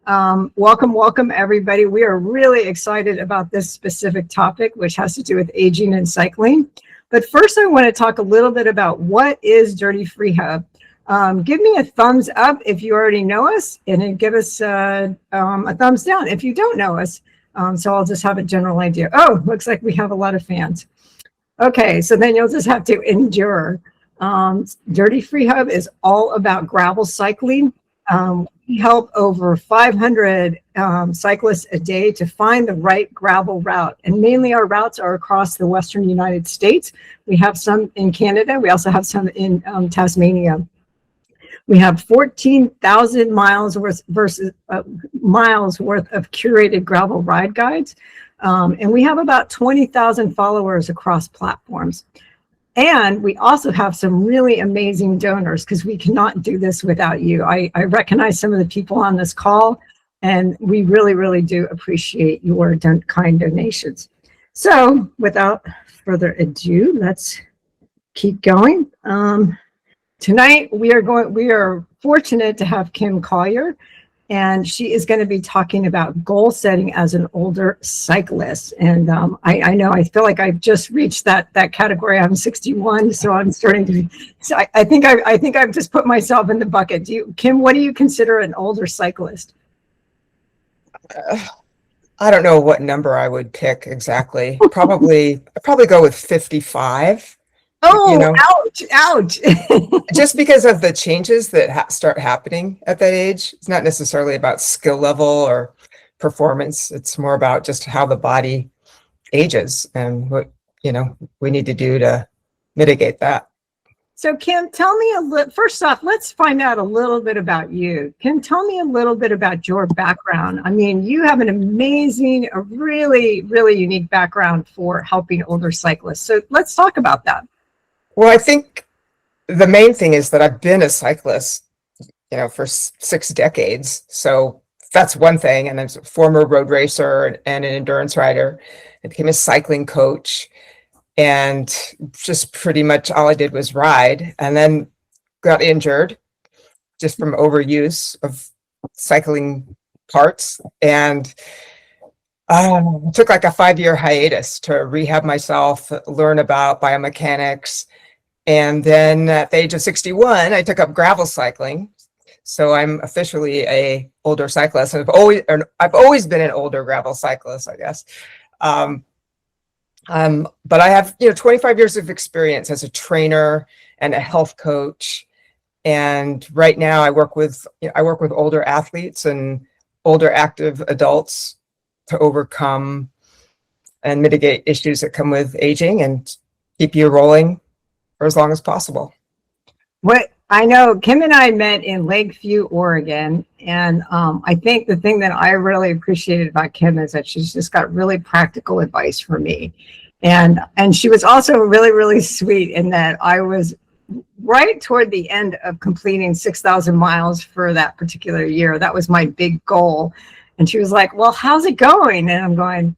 Welcome, everybody. We are really excited about this specific topic, which has to do with aging and cycling. But first, I want to talk a little bit about what is Dirty Freehub. Give me a thumbs up if you already know us, and then give us a thumbs down if you don't know us. So I'll just have a general idea. Oh, looks like we have a lot of fans. Okay, so then you'll just have to endure. Dirty Freehub is all about gravel cycling. We help over 500 cyclists a day to find the right gravel route. And mainly our routes are across the Western United States. We have some in Canada. We also have some in Tasmania. We have 14,000 miles worth of curated gravel ride guides. And we have about 20,000 followers across platforms. And we also have some really amazing donors because we cannot do this without you. I recognize some of the people on this call, and we really, really do appreciate your kind donations. So without further ado, let's keep going. Tonight, we are fortunate to have Kim Collier, and she is going to be talking about goal setting as an older cyclist. And I know, I feel like I've just reached that category. I'm 61, so I'm starting to. So I think I've just put myself in the bucket. Kim, what do you consider an older cyclist? I don't know what number I would pick exactly. I'd probably go with 55. Oh, you know, ouch. Just because of the changes that start happening at that age. It's not necessarily about skill level or performance. It's more about just how the body ages and what, we need to do to mitigate that. So Kim, tell me first off, let's find out a little bit about you. Kim, tell me a little bit about your background. I mean, you have an amazing, a really, really unique background for helping older cyclists. So let's talk about that. Well, I think the main thing is that I've been a cyclist, for 6 decades. So that's one thing. And I'm a former road racer and an endurance rider. I became a cycling coach. And just pretty much all I did was ride, and then got injured just from overuse of cycling parts. And took like a 5-year hiatus to rehab myself, learn about biomechanics. And then at the age of 61, I took up gravel cycling. So I'm officially a older cyclist. And I've always been an older gravel cyclist, I guess. But I have, 25 years of experience as a trainer and a health coach. And right now I work with older athletes and older active adults to overcome and mitigate issues that come with aging and keep you rolling for as long as possible. What I know, Kim and I met in Lakeview, Oregon, and I think the thing that I really appreciated about Kim is that she's just got really practical advice for me, and she was also really, really sweet in that I was right toward the end of completing 6,000 miles for that particular year. That was my big goal, and she was like, "Well, how's it going?" And I'm going,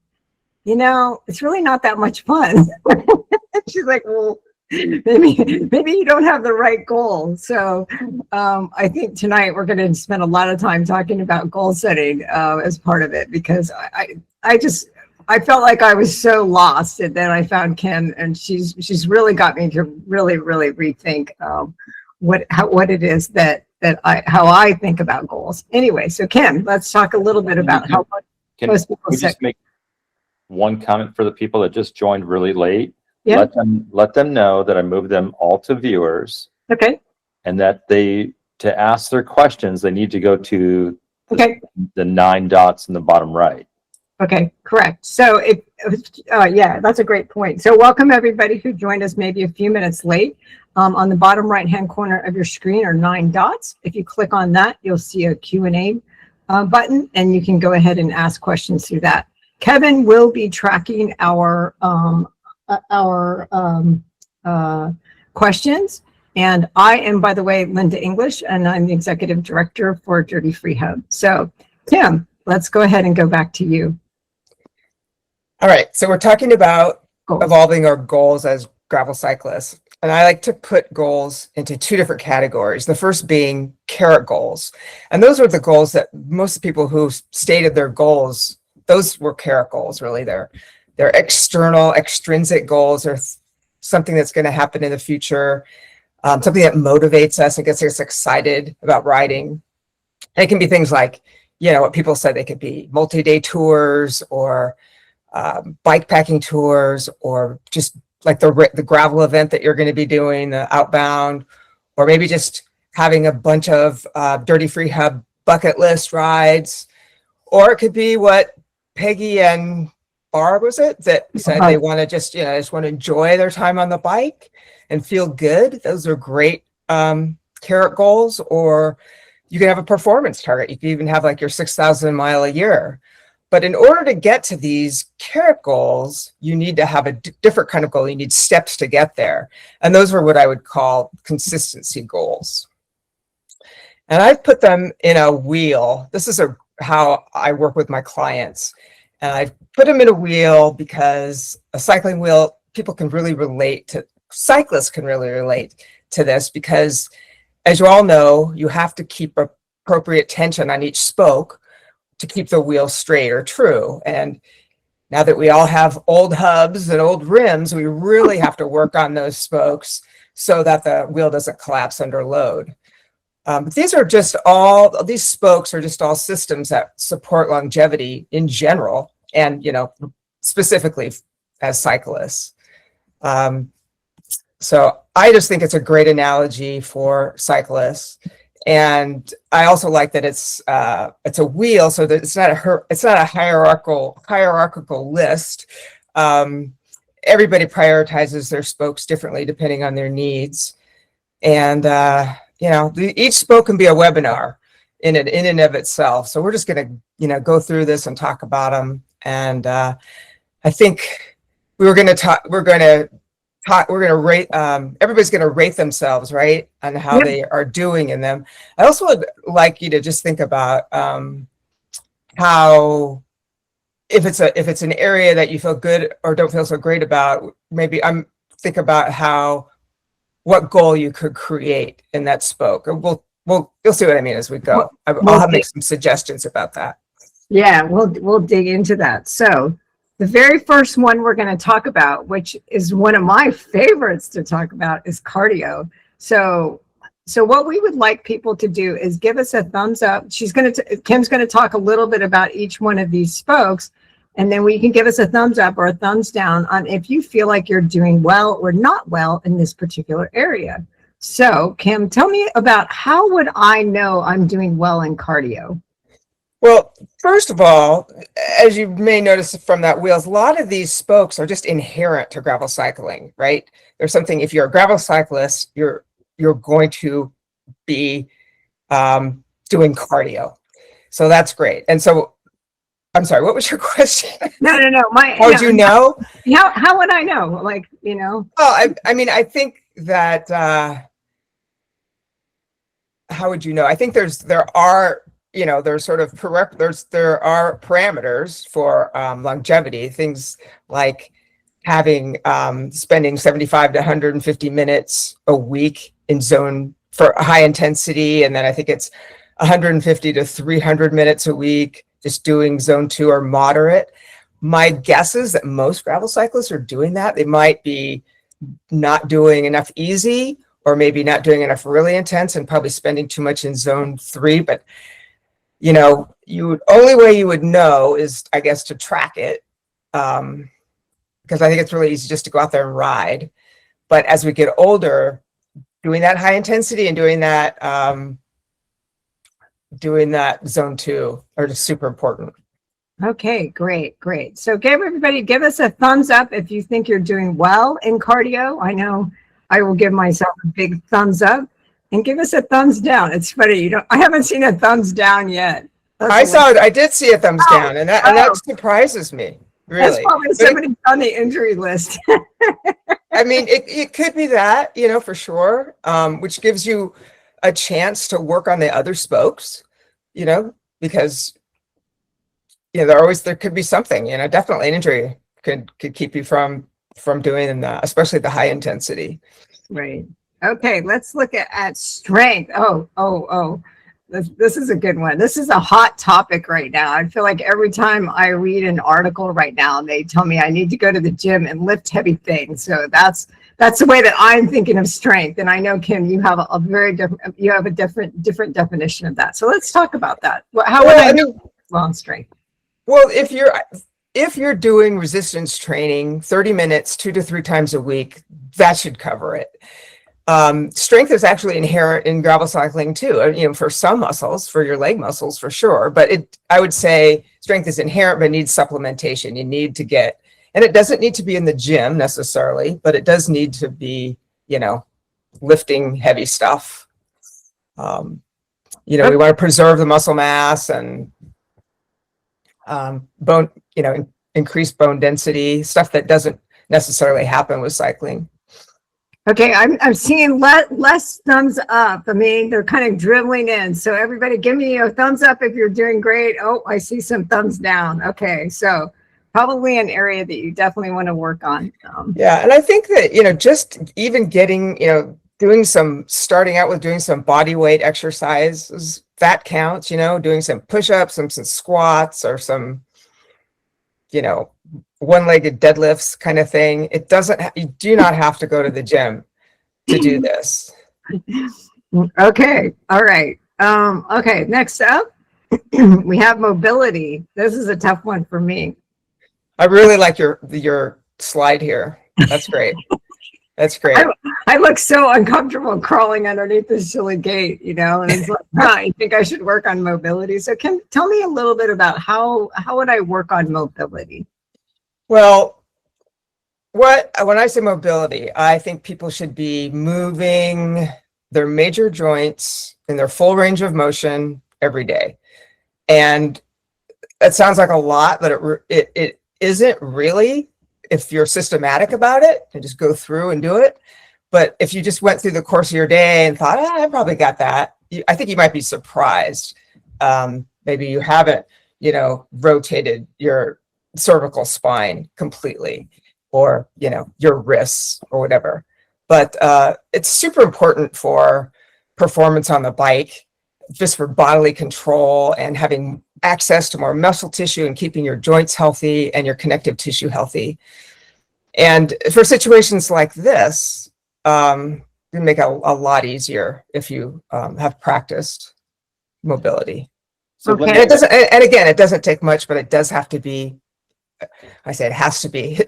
"It's really not that much fun." And she's like, "Well, maybe you don't have the right goal." So I think tonight we're going to spend a lot of time talking about goal setting as part of it, because I felt like I was so lost, and then I found Kim, and she's really got me to really, really rethink what it is how I think about goals. Anyway, so Kim, let's talk a little bit about how most people say. Just make one comment for the people that just joined really late. Yeah. Let them know that I moved them all to viewers. Okay. And that to ask their questions, they need to go to the 9 dots in the bottom right. Okay, correct. So yeah, that's a great point. So welcome everybody who joined us maybe a few minutes late. On the bottom right-hand corner of your screen are 9 dots. If you click on that, you'll see a Q&A button, and you can go ahead and ask questions through that. Kevin will be tracking our questions. And I am, by the way, Linda English, and I'm the executive director for Dirty Freehub. So Tim, let's go ahead and go back to you. All right. So we're talking about evolving our goals as gravel cyclists. And I like to put goals into two different categories. The first being carrot goals. And those are the goals that most people who stated their goals, those were carrot goals, really. They're external, extrinsic goals. They're something that's going to happen in the future, something that motivates us and gets us excited about riding. And it can be things like, what people said they could be multi-day tours or bike packing tours, or just like the gravel event that you're going to be doing, the outbound, or maybe just having a bunch of dirty Freehub bucket list rides. Or it could be what Peggy and Barb, was it, that said they want to just want to enjoy their time on the bike and feel good. Those are great carrot goals. Or you can have a performance target. You can even have like your 6,000 mile a year. But in order to get to these carrot goals, you need to have a different kind of goal. You need steps to get there. And those are what I would call consistency goals. And I've put them in a wheel. This is how I work with my clients. And I've put them in a wheel because a cycling wheel, cyclists can really relate to this, because as you all know, you have to keep appropriate tension on each spoke to keep the wheel straight or true. And now that we all have old hubs and old rims, we really have to work on those spokes so that the wheel doesn't collapse under load. These spokes are just all systems that support longevity in general, and specifically as cyclists. So I just think it's a great analogy for cyclists. And I also like that it's a wheel, so that it's not a hierarchical list. Everybody prioritizes their spokes differently depending on their needs, and each spoke can be a webinar in and of itself. So we're just going to go through this and talk about them. And I think everybody's going to rate themselves, right, on how they are doing in them. I also would like you to just think about how, if it's an area that you feel good or don't feel so great about, maybe think about what goal you could create in that spoke. You'll see what I mean as we go. I'll make some suggestions about that. Yeah, we'll dig into that. So the very first one we're going to talk about, which is one of my favorites to talk about, is cardio. So what we would like people to do is give us a thumbs up. Kim's going to talk a little bit about each one of these spokes, and then we can give us a thumbs up or a thumbs down on if you feel like you're doing well or not well in this particular area. So Kim, tell me about, how would I know I'm doing well in cardio? Well, first of all, as you may notice from that wheels, a lot of these spokes are just inherent to gravel cycling, right? There's something, if you're a gravel cyclist, you're going to be doing cardio. So that's great. And so, I'm sorry, what was your question? No. How would you know? How would I know? Well, I think that, how would you know? I think there are parameters for longevity, things like spending 75 to 150 minutes a week in zone for high intensity. And then I think it's 150 to 300 minutes a week just doing zone 2 or moderate. My guess is that most gravel cyclists are doing that. They might be not doing enough easy, or maybe not doing enough really intense and probably spending too much in zone 3. But only way you would know is, I guess, to track it, because I think it's really easy just to go out there and ride. But as we get older, doing that high intensity and doing that zone 2 are just super important. Okay, great. So give us a thumbs up if you think you're doing well in cardio. I know I will give myself a big thumbs up, and give us a thumbs down. It's funny, I haven't seen a thumbs down yet. I did see a thumbs down, and that surprises me. Really. That's probably somebody's on the injury list. I mean, it could be that, for sure, which gives you a chance to work on the other spokes, because there could be something, definitely an injury could keep you from doing especially the high intensity. Right. Okay, let's look at strength. Oh. This is a good one. This is a hot topic right now. I feel like every time I read an article right now, they tell me I need to go to the gym and lift heavy things. So that's the way that I'm thinking of strength. And I know, Kim, you have a very different, you have a different definition of that. So let's talk about that. How would I know well strength? Well, if you're doing resistance training 30 minutes 2 to 3 times a week, that should cover it. Strength is actually inherent in gravel cycling too, for some muscles, for your leg muscles for sure, but I would say strength is inherent but needs supplementation. You need to get, and it doesn't need to be in the gym necessarily, but it does need to be, lifting heavy stuff. We want to preserve the muscle mass and bone, increase bone density, stuff that doesn't necessarily happen with cycling. Okay, I'm seeing less thumbs up. I mean, they're kind of dribbling in. So everybody give me a thumbs up if you're doing great. Oh, I see some thumbs down. Okay, so probably an area that you definitely want to work on. Yeah, and I think that, just even getting, starting out with doing some body weight exercises, that counts, doing some push-ups, some squats, or some, one-legged deadlifts kind of thing. You do not have to go to the gym to do this. Okay. All right. Okay. Next up, we have mobility. This is a tough one for me. I really like your slide here. That's great. That's great. I look so uncomfortable crawling underneath this silly gate, and it's like, I think I should work on mobility. So tell me a little bit about how would I work on mobility? Well, when I say mobility, I think people should be moving their major joints in their full range of motion every day. And it sounds like a lot, but it isn't really if you're systematic about it and just go through and do it. But if you just went through the course of your day and thought, I probably got that, I think you might be surprised. Maybe you haven't, rotated your cervical spine completely, or your wrists or whatever. But it's super important for performance on the bike, just for bodily control and having access to more muscle tissue and keeping your joints healthy and your connective tissue healthy. And for situations like this, it make it a lot easier if you have practiced mobility. So okay. It doesn't take much, but it does have to be. I say it has to be,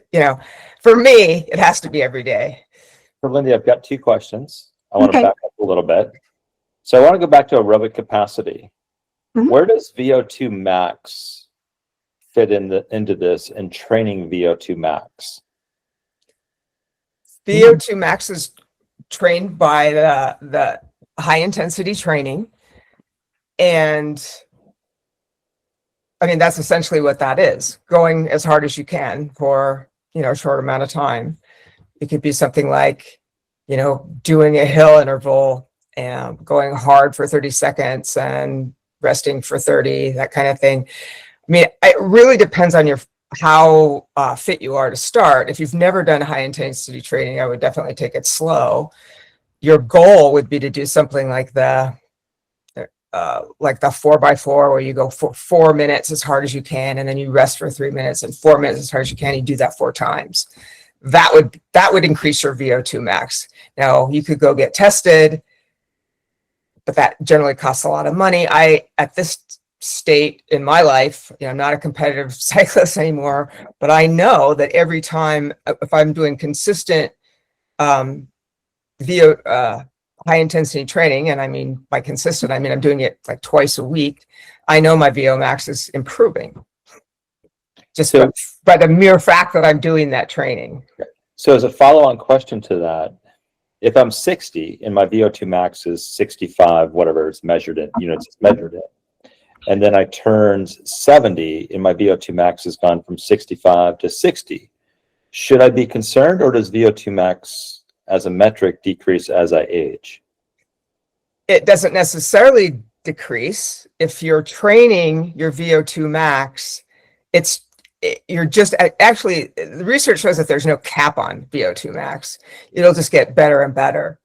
for me, it has to be every day. For Lindy, I've got 2 questions. I want to back up a little bit. So I want to go back to aerobic capacity. Mm-hmm. Where does VO2 max fit into this and training VO2 max? VO2 max is trained by the high intensity training. And that's essentially what that is, going as hard as you can for, a short amount of time. It could be something like, doing a hill interval and going hard for 30 seconds and resting for 30, that kind of thing. It really depends on how fit you are to start. If you've never done high intensity training, I would definitely take it slow. Your goal would be to do something like the 4x4, where you go for 4 minutes as hard as you can, and then you rest for 3 minutes, and 4 minutes as hard as you can. You do that 4 times. That would increase your VO2 max. Now you could go get tested, but that generally costs a lot of money. At this state in my life, I'm not a competitive cyclist anymore, but I know that every time, if I'm doing consistent high intensity training, and by consistent, I'm doing it like twice a week, I know my VO max is improving just by the mere fact that I'm doing that training. So as a follow-on question to that, if I'm 60 and my VO2 max is 65, whatever it's measured in units, it's measured in, and then I turned 70 and my VO2 max has gone from 65 to 60, should I be concerned, or does VO2 max as a metric decrease as I age? It doesn't necessarily decrease. If you're training your VO2 max, you're just actually, the research shows that there's no cap on VO2 max. It'll just get better and better.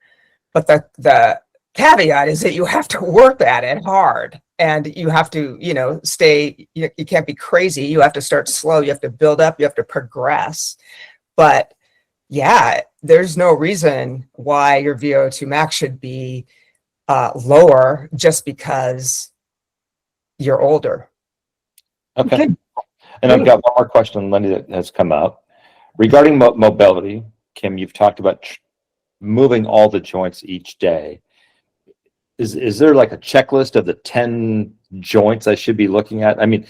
But the caveat is that you have to work at it hard, and you have to, stay, you can't be crazy. You have to start slow. You have to build up. You have to progress. But yeah, there's no reason why your VO2 max should be lower just because you're older. Okay. And I've got one more question, Lenny, that has come up. Regarding mobility, Kim, you've talked about moving all the joints each day. Is there like a checklist of the 10 joints I should be looking at? I mean,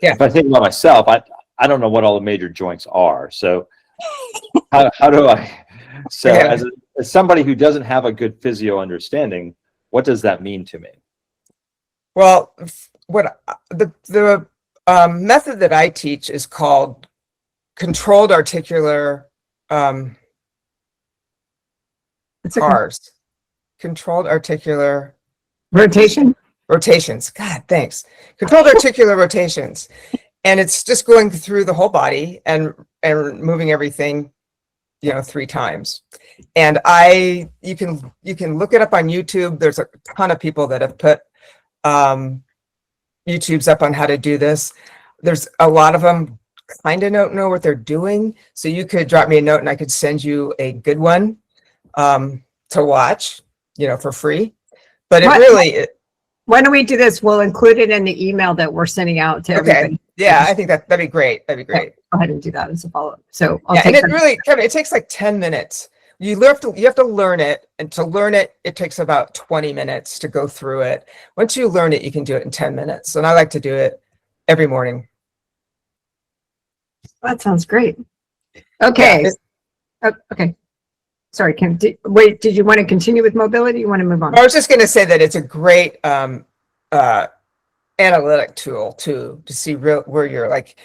if I think about myself, I don't know what all the major joints are. So how do I, as somebody who doesn't have a good physio understanding, what does that mean to me? Well, what the method that I teach is called controlled articular CARS. Controlled articular rotations. God, thanks. Controlled articular rotations. And it's just going through the whole body and moving everything, 3 times. And you can look it up on YouTube. There's a ton of people that have put YouTubes up on how to do this. There's a lot of them kind of don't know what they're doing. So you could drop me a note and I could send you a good one to watch, for free. But why don't we do this? We'll include it in the email that we're sending out to everybody. Yeah, I think that'd be great. That'd be great. Go ahead and do that as a follow-up. So and it takes like 10 minutes. You have to learn it, and to learn it, it takes about 20 minutes to go through it. Once you learn it, you can do it in 10 minutes. And I like to do it every morning. That sounds great. Okay. Okay. Sorry, Kim. Did you want to continue with mobility? You want to move on? I was just going to say that it's a great analytic tool too, to see where you're like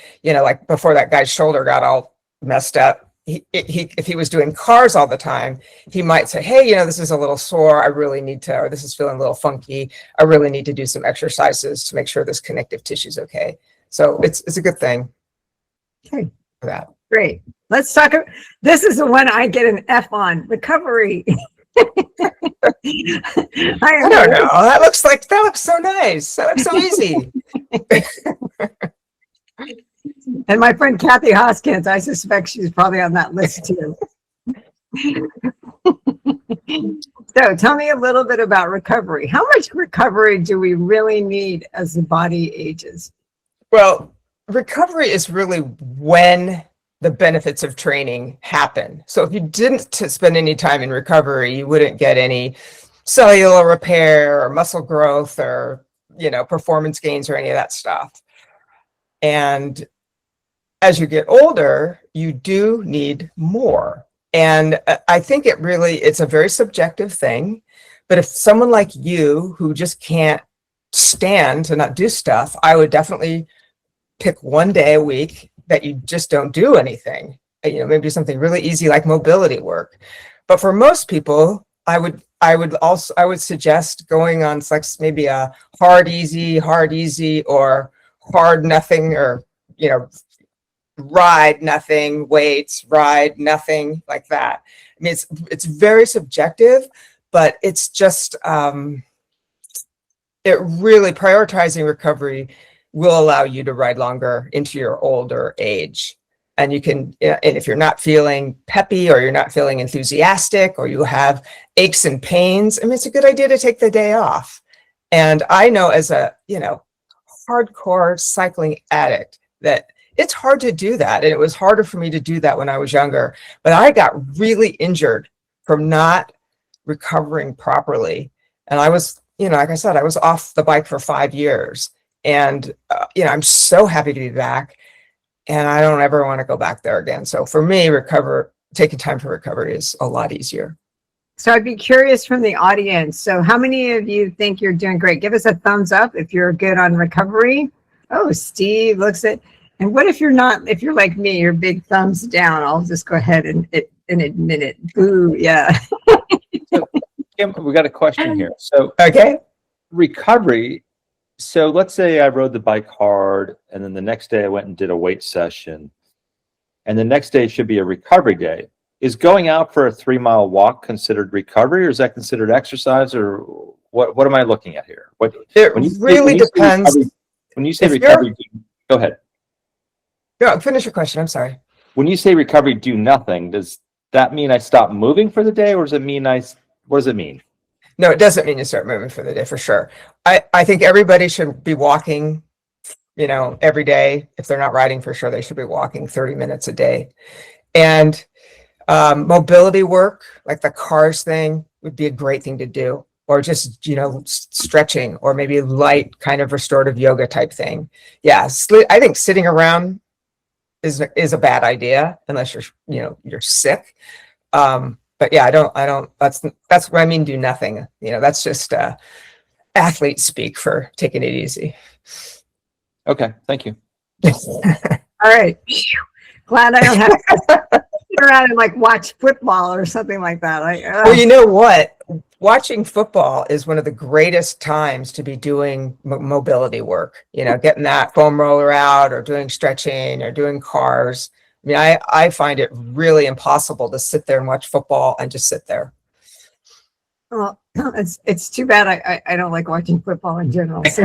before that guy's shoulder got all messed up. If he was doing CARS all the time, he might say, hey, this is a little sore. I really need to, or this is feeling a little funky. I really need to do some exercises to make sure this connective tissue is okay. So it's a good thing. Okay. For that. Great. Let's talk. This is the one I get an F on, recovery. I don't know. That looks so nice. That looks so easy. And my friend Kathy Hoskins, I suspect she's probably on that list too. So tell me a little bit about recovery. How much recovery do we really need as the body ages? Well, recovery is really when the benefits of training happen. So if you didn't spend any time in recovery, you wouldn't get any cellular repair or muscle growth or, performance gains or any of that stuff. And as you get older, you do need more. And I think it's a very subjective thing. But if someone like you who just can't stand to not do stuff, I would definitely pick one day a week that you just don't do anything, maybe do something really easy like mobility work. But for most people, I would suggest going on maybe a hard easy, or hard nothing, or, ride nothing, weights, ride nothing, like that. I mean, it's very subjective, but it's just, it really prioritizing recovery will allow you to ride longer into your older age. And you can, and if you're not feeling peppy or you're not feeling enthusiastic or you have aches and pains, I mean, it's a good idea to take the day off. And I know as a, hardcore cycling addict that it's hard to do that. And it was harder for me to do that when I was younger, but I got really injured from not recovering properly. And I was, like I said, I was off the bike for 5 years. And, I'm so happy to be back, and I don't ever want to go back there again. So for me, taking time for recovery is a lot easier. So I'd be curious from the audience. So how many of you think you're doing great? Give us a thumbs up if you're good on recovery. Oh, Steve looks at, and what if you're not, if you're like me, you're big thumbs down. I'll just go ahead and admit it. Boo, yeah. So, Kim, we got a question here. So okay. Recovery So let's say I rode the bike hard, and then the next day I went and did a weight session, and the next day should be a recovery day. Is going out for a 3-mile walk considered recovery, or is that considered exercise, or what am I looking at here? It really depends. When you say If recovery, go ahead. No, finish your question. I'm sorry. When you say recovery, do nothing, does that mean I stop moving for the day, or does it mean what does it mean? No, it doesn't mean you start moving for the day, for sure. I think everybody should be walking, every day. If they're not riding, for sure, they should be walking 30 minutes a day. And mobility work, like the cars thing, would be a great thing to do. Or just, stretching, or maybe light kind of restorative yoga type thing. Yeah, I think sitting around is a bad idea unless you're sick. But yeah, I don't, that's what I mean, do nothing. That's just athlete speak for taking it easy. Okay, thank you. All right. Glad I don't have to sit around and watch football or something like that. Well, you know what? Watching football is one of the greatest times to be doing mobility work, getting that foam roller out, or doing stretching, or doing cars. I mean, I find it really impossible to sit there and watch football and just sit there. Well, it's too bad I don't like watching football in general. So.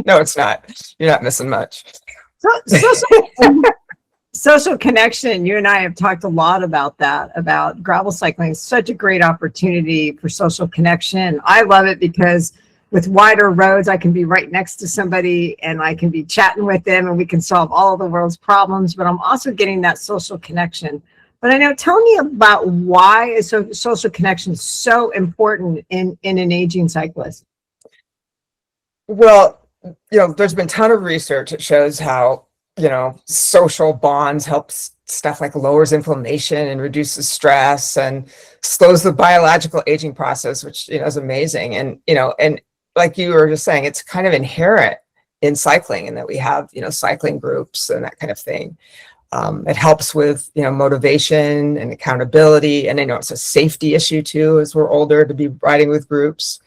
No, it's not. You're not missing much. Social connection, you and I have talked a lot about that, about gravel cycling. It's such a great opportunity for social connection. I love it because with wider roads, I can be right next to somebody and I can be chatting with them and we can solve all of the world's problems, but I'm also getting that social connection. But I know, tell me about why is social connection so important in an aging cyclist? Well, there's been a ton of research that shows how social bonds helps stuff like lowers inflammation and reduces stress and slows the biological aging process, which, is amazing. And, and like you were just saying, it's kind of inherent in cycling, and that we have, cycling groups and that kind of thing. It helps with, motivation and accountability. And I know it's a safety issue too, as we're older, to be riding with groups.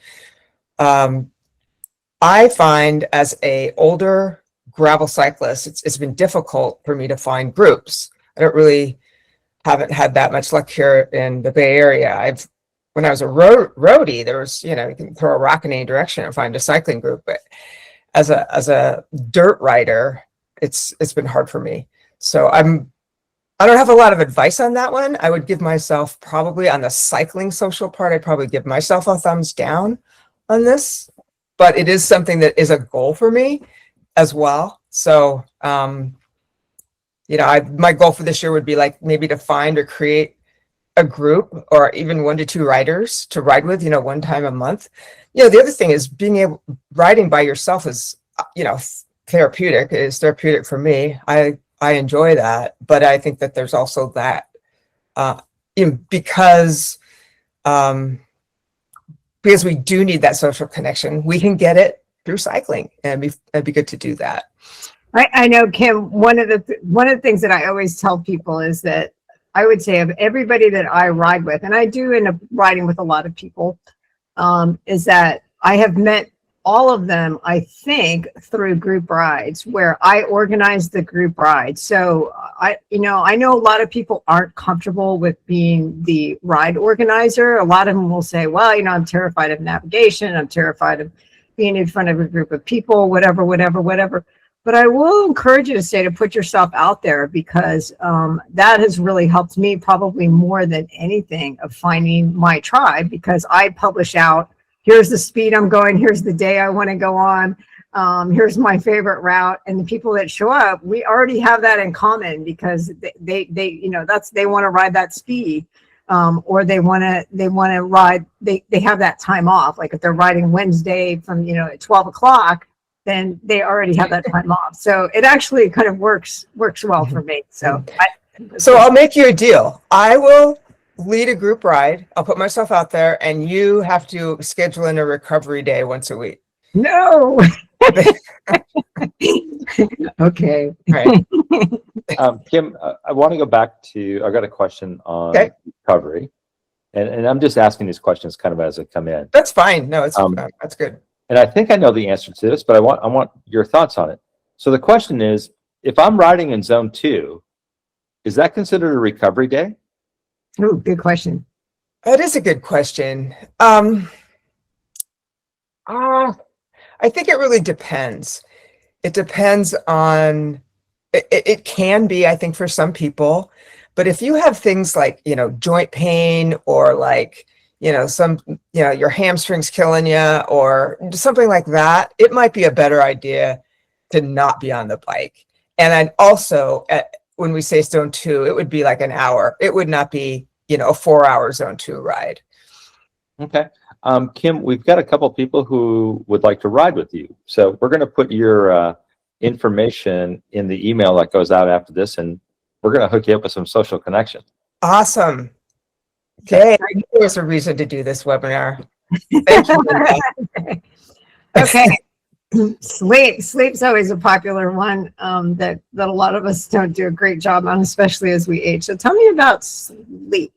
I find as a older gravel cyclist, it's been difficult for me to find groups. Haven't had that much luck here in the Bay Area. When I was a roadie, there was, you can throw a rock in any direction and find a cycling group. But as a dirt rider, it's been hard for me. So I don't have a lot of advice on that one. I would give myself, probably on the cycling social part, I'd probably give myself a thumbs down on this. But it is something that is a goal for me as well. So, my goal for this year would be maybe to find or create a group, or even 1 to 2 riders to ride with, one time a month. The other thing is riding by yourself is, therapeutic. It is therapeutic for me. I enjoy that, but I think that there's also that, because we do need that social connection. We can get it through cycling, and it'd be good to do that. I know, Kim, one of the things that I always tell people is that I would say of everybody that I ride with, and I do end up riding with a lot of people, is that I have met all of them, I think, through group rides where I organize the group ride. So I know a lot of people aren't comfortable with being the ride organizer. A lot of them will say, well, I'm terrified of navigation. I'm terrified of being in front of a group of people, whatever. But I will encourage you to say to put yourself out there, because that has really helped me probably more than anything of finding my tribe, because I publish out, here's the speed I'm going, here's the day I want to go on, here's my favorite route. And the people that show up, we already have that in common, because they want to ride that speed. Or they want to ride, they have that time off. Like if they're riding Wednesday from, at 12 o'clock, then they already have that time off. So it actually kind of works well for me. So I'll make you a deal. I will lead a group ride. I'll put myself out there, and you have to schedule in a recovery day once a week. No. Okay. Right. Kim, I want to go back to, I got a question on recovery, and I'm just asking these questions kind of as they come in. That's fine. No, that's good. and I think I know the answer to this, but I want your thoughts on it. So the question is, if I'm riding in zone 2, is that considered a recovery day? Oh, good question. That is a good question. I think it really depends. It depends on, it can be, I think, for some people, but if you have things like, joint pain or like, your hamstrings killing you or something like that, it might be a better idea to not be on the bike. And then also when we say zone 2, it would be like an hour. It would not be, a 4-hour zone 2 ride. Okay. Kim, we've got a couple people who would like to ride with you. So we're going to put your information in the email that goes out after this, and we're going to hook you up with some social connection. Awesome. Okay. There's a reason to do this webinar. Thank you, Linda. Okay. Sleep's always a popular one that a lot of us don't do a great job on, especially as we age. So tell me about sleep.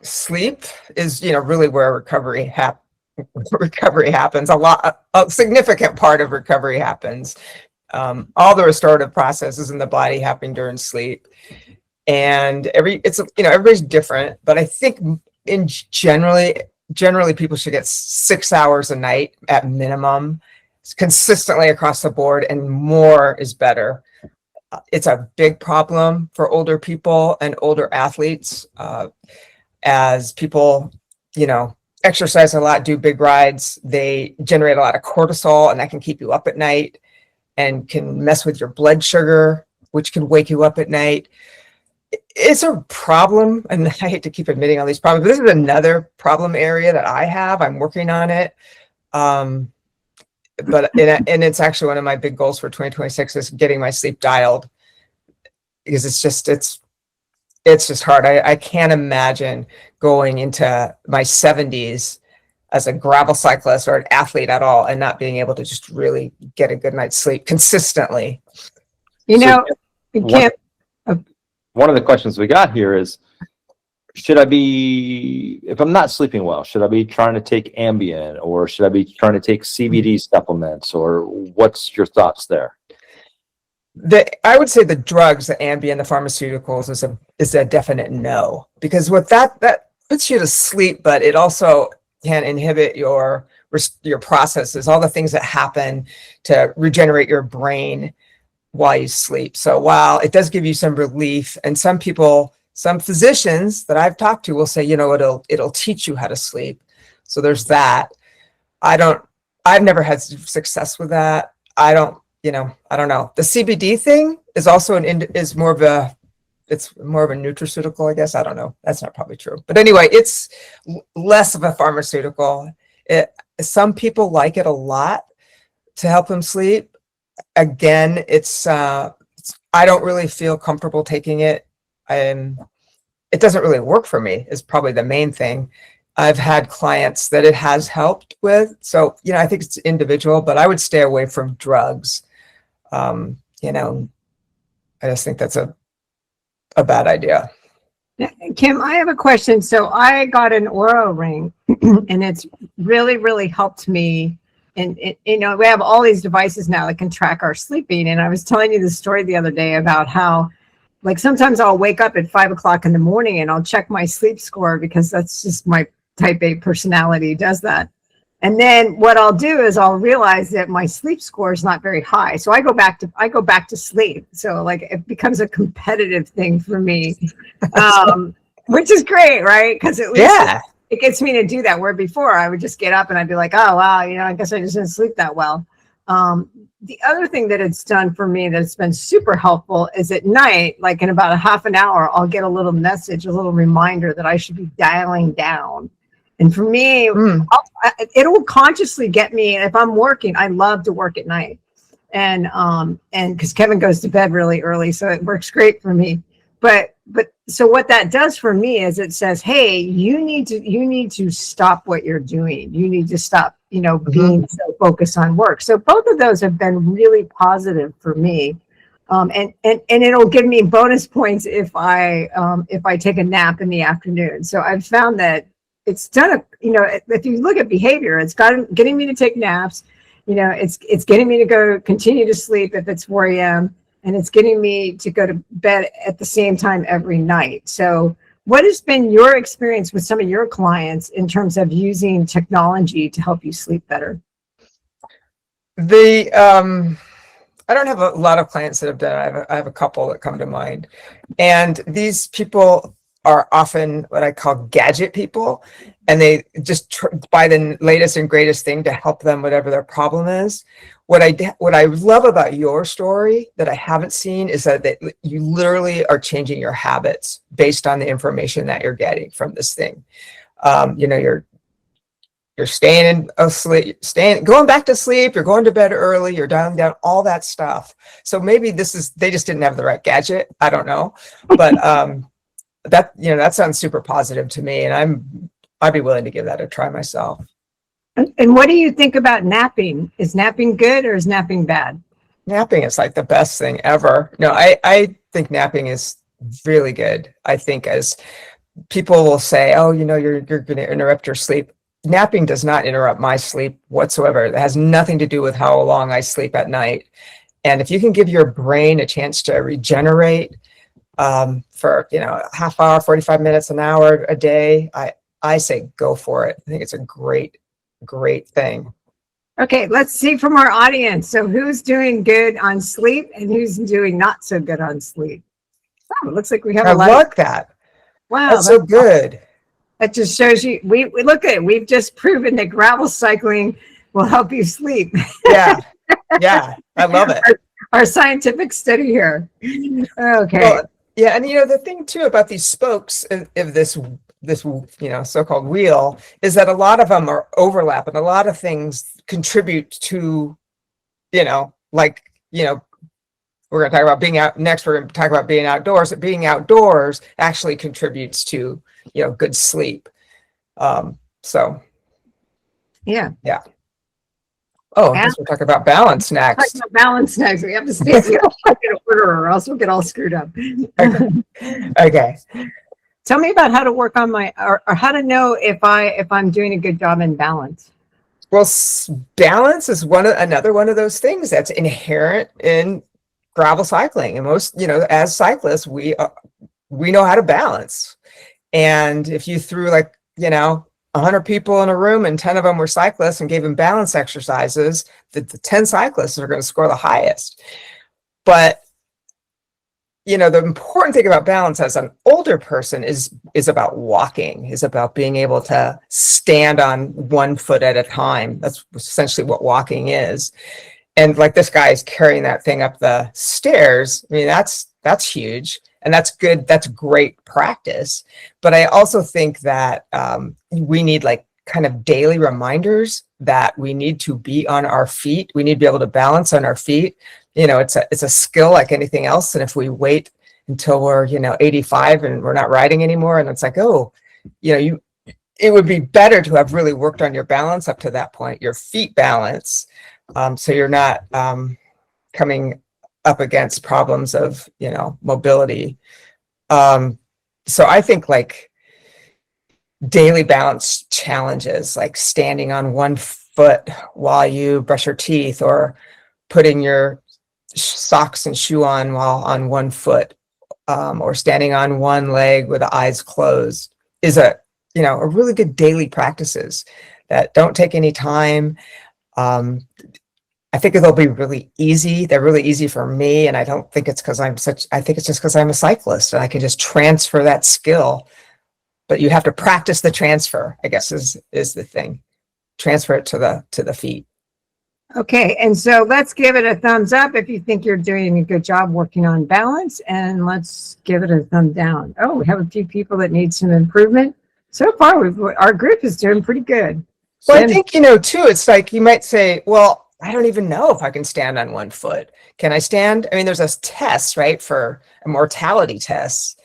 Sleep is, really where recovery happens. A significant part of recovery happens. All the restorative processes in the body happen during sleep, and everybody's different. But I think generally people should get 6 hours a night at minimum, consistently across the board, and more is better. It's a big problem for older people and older athletes. As people, exercise a lot, do big rides, they generate a lot of cortisol, and that can keep you up at night and can mess with your blood sugar, which can wake you up at night. It's a problem, and I hate to keep admitting all these problems, but this is another problem area that I have. I'm working on it. And it's actually one of my big goals for 2026 is getting my sleep dialed, because it's just hard. I can't imagine going into my 70s as a gravel cyclist or an athlete at all and not being able to just really get a good night's sleep consistently. One of the questions we got here is, if I'm not sleeping well, should I be trying to take Ambien, or should I be trying to take CBD supplements, or what's your thoughts there? I would say the drugs, the Ambien, the pharmaceuticals is a definite no, because what that puts you to sleep, but it also can inhibit your processes, all the things that happen to regenerate your brain while you sleep. So while it does give you some relief, and some physicians that I've talked to will say, it'll teach you how to sleep. So there's that. I've never had success with that. I don't know. The CBD thing is also it's more of a nutraceutical, I guess. I don't know. That's not probably true. But anyway, it's less of a pharmaceutical. Some people like it a lot to help them sleep. Again, I don't really feel comfortable taking it. It doesn't really work for me, is probably the main thing. I've had clients that it has helped with. So, I think it's individual, but I would stay away from drugs. I just think that's a bad idea. Kim, I have a question. So I got an Oura ring and it's really, really helped me. And we have all these devices now that can track our sleeping. And I was telling you the story the other day about how, like, sometimes I'll wake up at 5 o'clock in the morning and I'll check my sleep score, because that's just my type A personality does that. And then what I'll do is I'll realize that my sleep score is not very high. So I go back to sleep. So like it becomes a competitive thing for me, which is great, right? Because at least it gets me to do that. Where before I would just get up and I'd be like, oh, wow, I guess I just didn't sleep that well. The other thing that it's done for me that's been super helpful is at night, like in about a half an hour, I'll get a little message, a little reminder that I should be dialing down. And for me, it'll consciously get me. If I'm working, I love to work at night. And because Kevin goes to bed really early, so it works great for me. But so what that does for me is it says, hey, you need to stop what you're doing. You need to stop, being so focused on work. So both of those have been really positive for me. And it'll give me bonus points if I take a nap in the afternoon. So I've found that it's done, if you look at behavior, it's getting me to take naps, it's getting me to go continue to sleep if it's 4 a.m. and it's getting me to go to bed at the same time every night. So what has been your experience with some of your clients in terms of using technology to help you sleep better? I don't have a lot of clients that have done it. I have a couple that come to mind. And these people are often what I call gadget people, and they just buy the latest and greatest thing to help them, whatever their problem is. What I love about your story that I haven't seen is that you literally are changing your habits based on the information that you're getting from this thing. You're staying asleep, going back to sleep, you're going to bed early, you're dialing down all that stuff. So maybe they just didn't have the right gadget. I don't know. But that sounds super positive to me. And I'd be willing to give that a try myself. And what do you think about napping? Is napping good or is napping bad? Napping is like the best thing ever. No, I think napping is really good. I think as people will say, oh, you're going to interrupt your sleep. Napping does not interrupt my sleep whatsoever. It has nothing to do with how long I sleep at night. And if you can give your brain a chance to regenerate for, a half hour, 45 minutes, an hour a day, I say go for it. I think it's a great thing. Okay, let's see from our audience. So who's doing good on sleep and who's doing not so good on sleep? Oh, it looks like we have a lot. I like that. Wow, that's so good. That just shows you, we look at it. We've just proven that gravel cycling will help you sleep. Yeah, I love it. Our scientific study here. Okay. Well, yeah, and the thing too about these spokes of this so-called wheel is that a lot of them are overlap, and a lot of things contribute to, we're going to talk about being out next. We're going to talk about being outdoors. But being outdoors actually contributes to good sleep. So yeah. Oh, I guess we're talking about balance next. Talking about balance next. We have to stay in order, or else we'll get all screwed up. Okay. Tell me about how to work on or how to know if I'm doing a good job in balance. Well, balance is another one of those things that's inherent in gravel cycling, and most, as cyclists, we know how to balance. And if you threw 100 people in a room and 10 of them were cyclists and gave them balance exercises, the 10 cyclists are going to score the highest. But the important thing about balance as an older person is about walking, is about being able to stand on one foot at a time. That's essentially what walking is. And like this guy is carrying that thing up the stairs. I mean, that's huge. And that's good. That's great practice. But I also think that we need kind of daily reminders that we need to be on our feet. We need to be able to balance on our feet. It's a skill like anything else. And if we wait until we're, 85 and we're not riding anymore, and it's like, oh, it would be better to have really worked on your balance up to that point, your feet balance. So you're not coming up against problems of, mobility. So I think daily balance challenges, like standing on one foot while you brush your teeth, or putting your socks and shoe on while on one foot, or standing on one leg with the eyes closed, is a really good daily practices that don't take any time. I think they'll be really easy. They're really easy for me. And I don't think it's because I think it's just because I'm a cyclist and I can just transfer that skill. But you have to practice the transfer, I guess, is the thing. Transfer it to the feet. Okay. And so let's give it a thumbs up if you think you're doing a good job working on balance, and let's give it a thumb down. Oh, we have a few people that need some improvement. So far, our group is doing pretty good. Well, I think, too, it's like you might say, well, I don't even know if I can stand on one foot. Can I stand? I mean, there's a test, right, for a mortality test.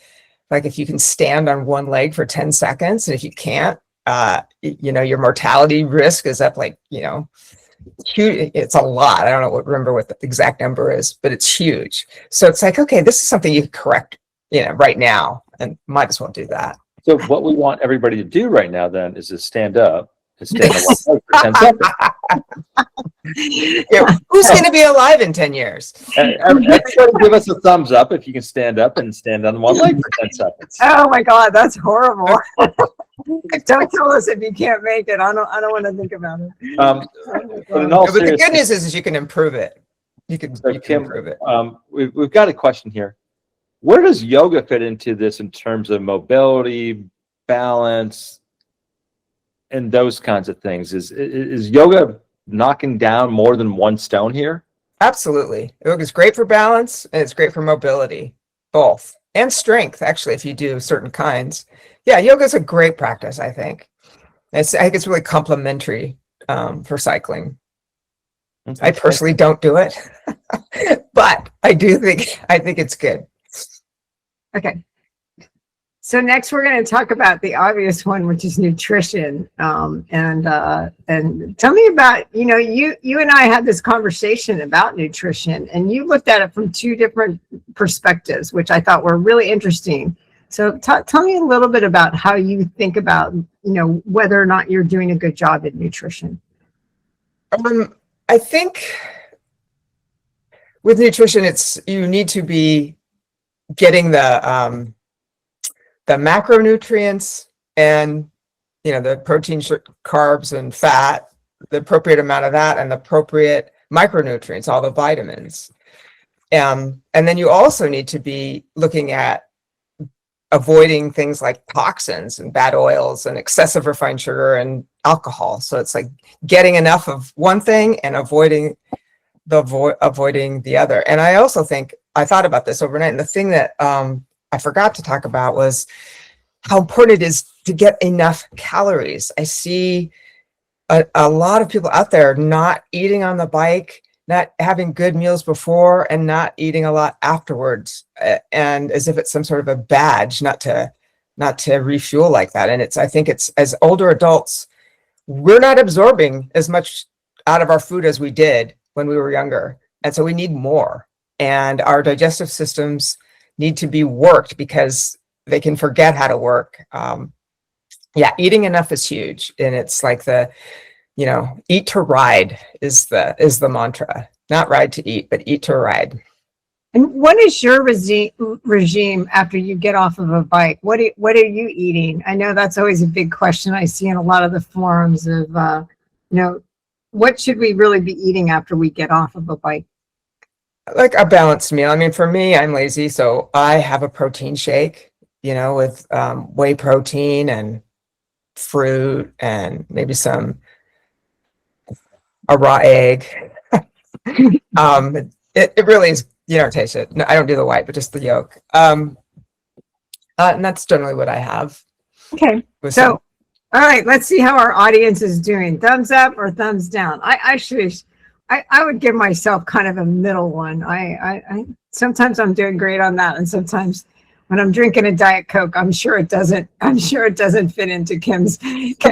Like if you can stand on one leg for 10 seconds, and if you can't, your mortality risk is up huge. It's a lot. I don't remember what the exact number is, but it's huge. So it's like, okay, this is something you can correct, right now, and might as well do that. So what we want everybody to do right now then is to stand up and stand on one leg for 10 seconds. Yeah, who's going to be alive in 10 years? Everybody give us a thumbs up if you can stand up and stand on one leg for 10 seconds. Oh my God, that's horrible. Don't tell us if you can't make it. I don't want to think about it. But in all But the good seriousness, news is you can improve it. You can Kim, improve it. we've got a question here. Where does yoga fit into this in terms of mobility, balance, and those kinds of things? Is yoga knocking down more than one stone here? Absolutely. Yoga is great for balance and it's great for mobility, both, and strength, actually, if you do certain kinds. Yeah, yoga is a great practice, I think. I think it's really complementary for cycling. Okay. I personally don't do it, but I think it's good. Okay. So next we're going to talk about the obvious one, which is nutrition. And tell me about, you and I had this conversation about nutrition, and you looked at it from two different perspectives, which I thought were really interesting. So tell me a little bit about how you think about, whether or not you're doing a good job at nutrition. I think with nutrition, you need to be getting the macronutrients and the protein, carbs, and fat, the appropriate amount of that, and the appropriate micronutrients, all the vitamins. And then you also need to be looking at avoiding things like toxins and bad oils and excessive refined sugar and alcohol. So it's like getting enough of one thing and avoiding the other. And I also think I thought about this overnight, and the thing that I forgot to talk about was how important it is to get enough calories. I see a lot of people out there not eating on the bike, not having good meals before, and not eating a lot afterwards, and as if it's some sort of a badge not to refuel like that. And I think it's, as older adults, we're not absorbing as much out of our food as we did when we were younger, and so we need more. And our digestive systems need to be worked because they can forget how to work. Eating enough is huge, and it's like eat to ride is the mantra. Not ride to eat, but eat to ride. And what is your regime after you get off of a bike? What are you eating? I know that's always a big question I see in a lot of the forums of, what should we really be eating after we get off of a bike? Like a balanced meal. I mean, for me, I'm lazy, so I have a protein shake, with whey protein and fruit and maybe a raw egg. It really is, taste it. No, I don't do the white, but just the yolk. And that's generally what I have. Okay. So, all right, let's see how our audience is doing. Thumbs up or thumbs down? I would give myself kind of a middle one. I sometimes I'm doing great on that, and sometimes when I'm drinking a Diet Coke, I'm sure it doesn't fit into Kim's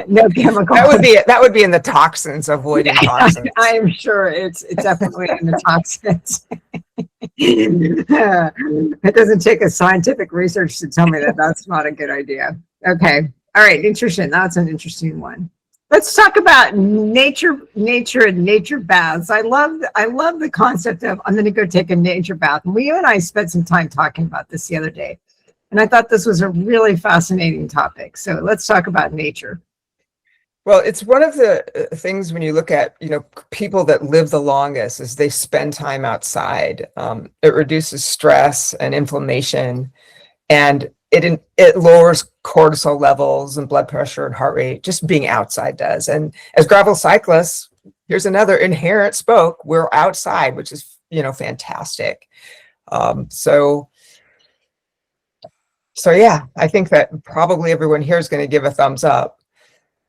no chemical. That would be in the toxins, avoiding toxins. I am sure it's definitely in the toxins. It doesn't take a scientific research to tell me that that's not a good idea. Okay. All right. Nutrition. That's an interesting one. Let's talk about nature and nature baths. I love the concept of I'm going to go take a nature bath. And you and I spent some time talking about this the other day, and I thought this was a really fascinating topic. So let's talk about nature. Well, it's one of the things when you look at, people that live the longest is they spend time outside. It reduces stress and inflammation, and it lowers cortisol levels and blood pressure and heart rate. Just being outside does. And as gravel cyclists, here's another inherent spoke. We're outside, which is, fantastic. So yeah, I think that probably everyone here is going to give a thumbs up.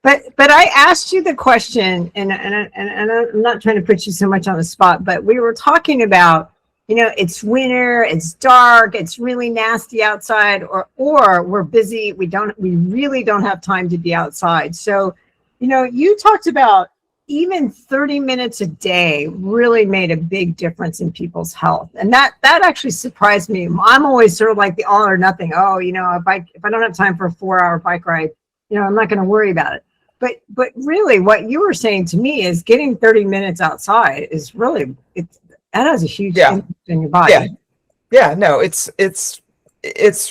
But I asked you the question, and I'm not trying to put you so much on the spot, but we were talking about, it's winter, it's dark, it's really nasty outside, or we're busy, we really don't have time to be outside. So, you talked about even 30 minutes a day really made a big difference in people's health. And that actually surprised me. I'm always sort of like the all or nothing. Oh, if I don't have time for a 4-hour bike ride, I'm not going to worry about it. But really what you were saying to me is getting 30 minutes outside is really, that has a huge impact in your body. Yeah, no, it's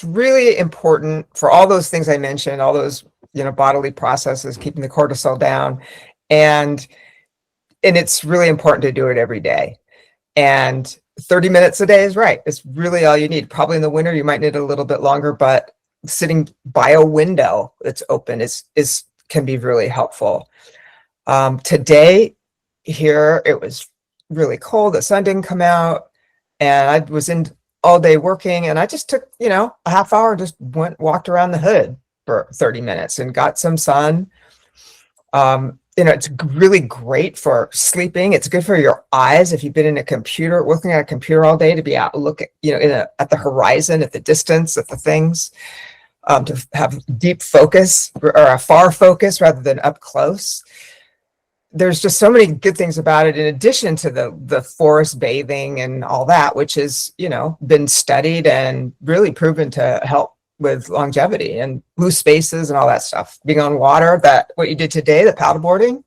really important for all those things I mentioned, all those, bodily processes, keeping the cortisol down. And it's really important to do it every day. And 30 minutes a day is right. It's really all you need. Probably in the winter, you might need a little bit longer, but sitting by a window that's open can be really helpful. Today here, it was really cold. The sun didn't come out, and I was in all day working, and I just took, a half hour, just walked around the hood for 30 minutes and got some sun. It's really great for sleeping. It's good for your eyes. If you've been working at a computer all day, to be out, look at, at the horizon, at the distance, at the things, to have deep focus or a far focus rather than up close. There's just so many good things about it, in addition to the forest bathing and all that, which has, been studied and really proven to help with longevity and loose spaces and all that stuff. Being on water, what you did today, the paddleboarding,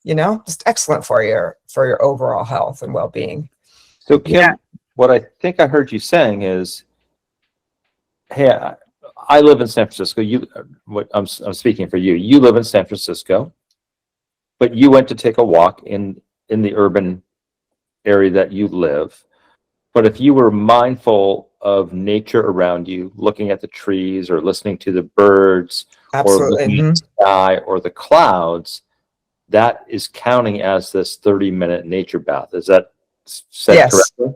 just excellent for your overall health and well-being. So Kim, what I think I heard you saying is, hey, I live in San Francisco. I'm speaking for you. You live in San Francisco, but you went to take a walk in the urban area that you live. But if you were mindful of nature around you, looking at the trees or listening to the birds, Absolutely. or looking at the sky or the clouds, that is counting as this 30-minute nature bath. Is that said correctly?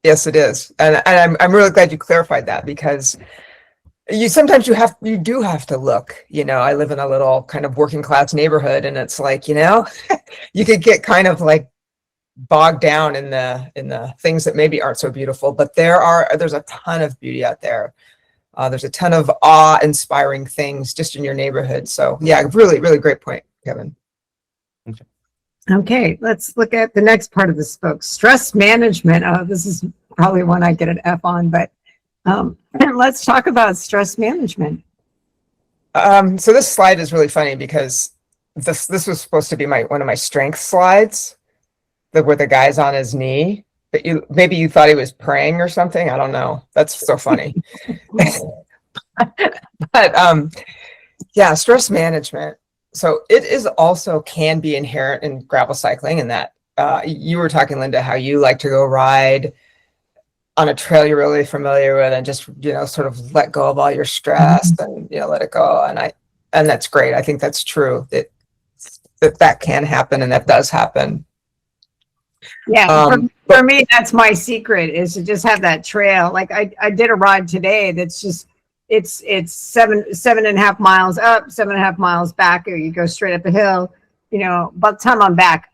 Yes, it is. And I'm really glad you clarified that, because sometimes you do have to look. I live in a little kind of working class neighborhood, and it's like, you could get kind of like bogged down in the things that maybe aren't so beautiful, but there's a ton of beauty out there. There's a ton of awe-inspiring things just in your neighborhood. So yeah, really, really great point, Kevin. Okay, let's look at the next part of this book, stress management. This is probably one I get an F on, but let's talk about stress management. So this slide is really funny, because this was supposed to be one of my strength slides, where the guy's on his knee, but maybe you thought he was praying or something. I don't know. That's so funny. But yeah, stress management. So it is also can be inherent in gravel cycling, in that you were talking, Linda, how you like to go ride on a trail you're really familiar with, and just, sort of let go of all your stress and, let it go. And that's great. I think that's true, that can happen, and that does happen. Yeah, for me, that's my secret, is to just have that trail. Like I did a ride today that's just, it's 7.5 miles up, 7.5 miles back, or you go straight up a hill. By the time I'm back,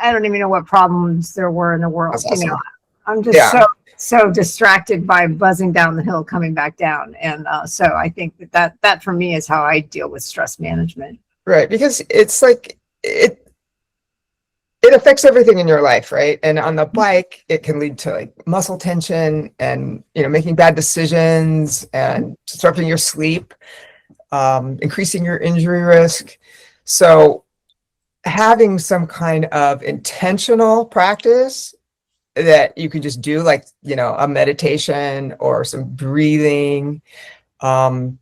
I don't even know what problems there were in the world. Awesome. I'm just so distracted by buzzing down the hill, coming back down. And so I think that for me is how I deal with stress management. Right, because it's like it affects everything in your life, right? And on the bike, it can lead to like muscle tension and, making bad decisions and disrupting your sleep, increasing your injury risk. So having some kind of intentional practice that you can just do, like, a meditation or some breathing, some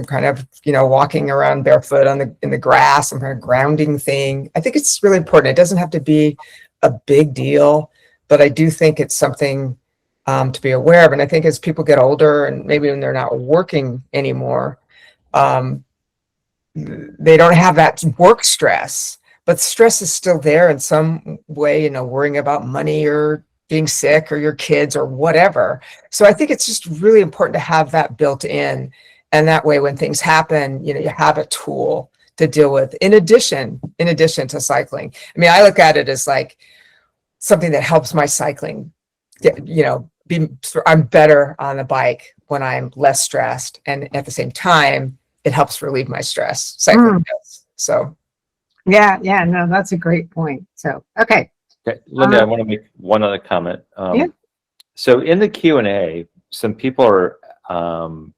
kind of, walking around barefoot in the grass, some kind of grounding thing. I think it's really important. It doesn't have to be a big deal, but I do think it's something to be aware of. And I think as people get older, and maybe when they're not working anymore, they don't have that work stress, but stress is still there in some way, worrying about money or being sick or your kids or whatever. So I think it's just really important to have that built in. And that way, when things happen, you have a tool to deal with, in addition to cycling. I mean, I look at it as like something that helps my cycling, I'm better on the bike when I'm less stressed. And at the same time, it helps relieve my stress. Cycling does. So. Yeah, no, that's a great point. So, okay. Okay, Linda, I want to make one other comment. Yeah. So in the Q&A, some people are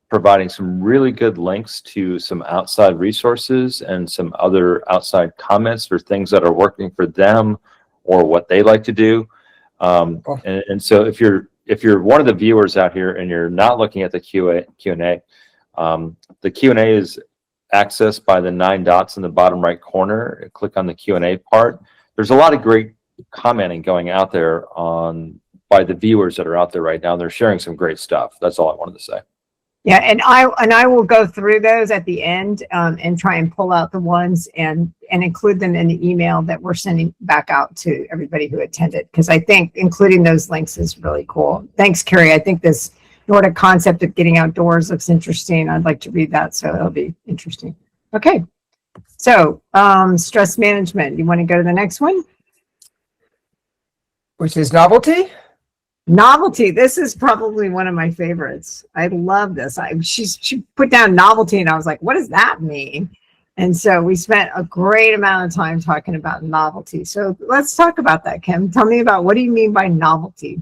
providing some really good links to some outside resources and some other outside comments for things that are working for them or what they like to do. And so if you're one of the viewers out here and you're not looking at the Q&A, the Q&A is accessed by the 9 dots in the bottom right corner. Click on the Q&A part. There's a lot of great commenting going out there by the viewers that are out there right now. They're sharing some great stuff. That's all I wanted to say. Yeah, and I will go through those at the end and try and pull out the ones and include them in the email that we're sending back out to everybody who attended, because I think including those links is really cool. Thanks, Carrie. I think this Nordic concept of getting outdoors looks interesting. I'd like to read that, so it'll be interesting. Okay, so stress management. You want to go to the next one? Which is Novelty? Novelty. This is probably one of my favorites. I love this. She put down novelty, and I was like, what does that mean? And so we spent a great amount of time talking about novelty. So let's talk about that, Kim. Tell me about, what do you mean by novelty?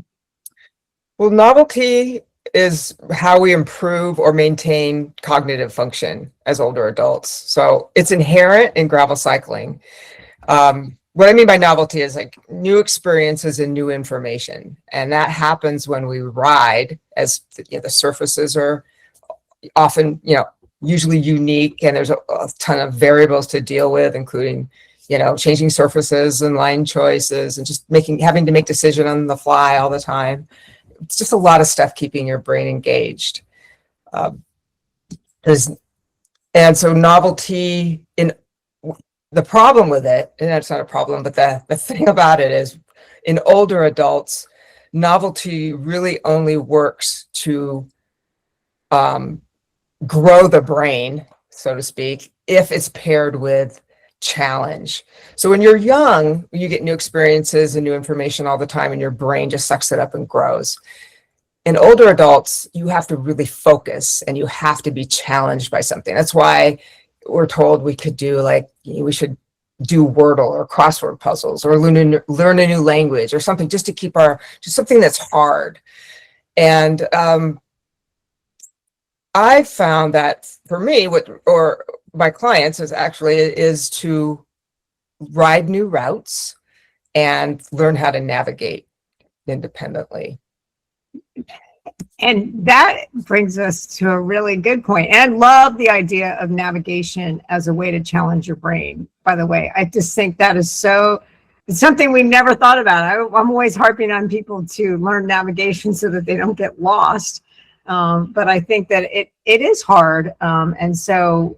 Well, novelty is how we improve or maintain cognitive function as older adults. So it's inherent in gravel cycling. What I mean by novelty is like new experiences and new information. And that happens when we ride, as the surfaces are often, usually unique, and there's a ton of variables to deal with, including, changing surfaces and line choices and just having to make decisions on the fly all the time. It's just a lot of stuff keeping your brain engaged. And so novelty, the problem with it, and that's not a problem, but the thing about it is, in older adults, novelty really only works to grow the brain, so to speak, if it's paired with challenge. So when you're young, you get new experiences and new information all the time, and your brain just sucks it up and grows. In older adults, you have to really focus and you have to be challenged by something. That's why we're told we should do Wordle or crossword puzzles or learn a new language or something, just to keep just something that's hard. And I found that for me, or my clients is to ride new routes and learn how to navigate independently. And that brings us to a really good point. And I love the idea of navigation as a way to challenge your brain, by the way. I just think that is it's something we've never thought about. I'm always harping on people to learn navigation so that they don't get lost. But I think that it is hard. And so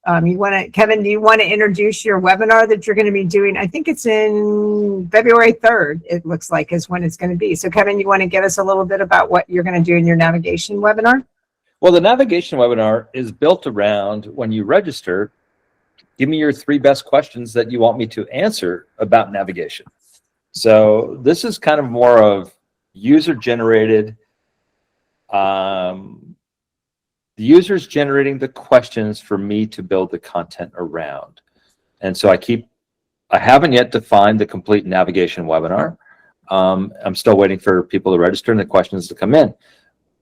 Kevin, do you want to introduce your webinar that you're going to be doing? I think it's in February 3rd, it looks like, is when it's going to be. So Kevin, you want to give us a little bit about what you're going to do in your navigation webinar? Well, the navigation webinar is built around, when you register, give me your 3 best questions that you want me to answer about navigation. So this is kind of more of user-generated. The user's generating the questions for me to build the content around. And so I haven't yet defined the complete navigation webinar. I'm still waiting for people to register and the questions to come in.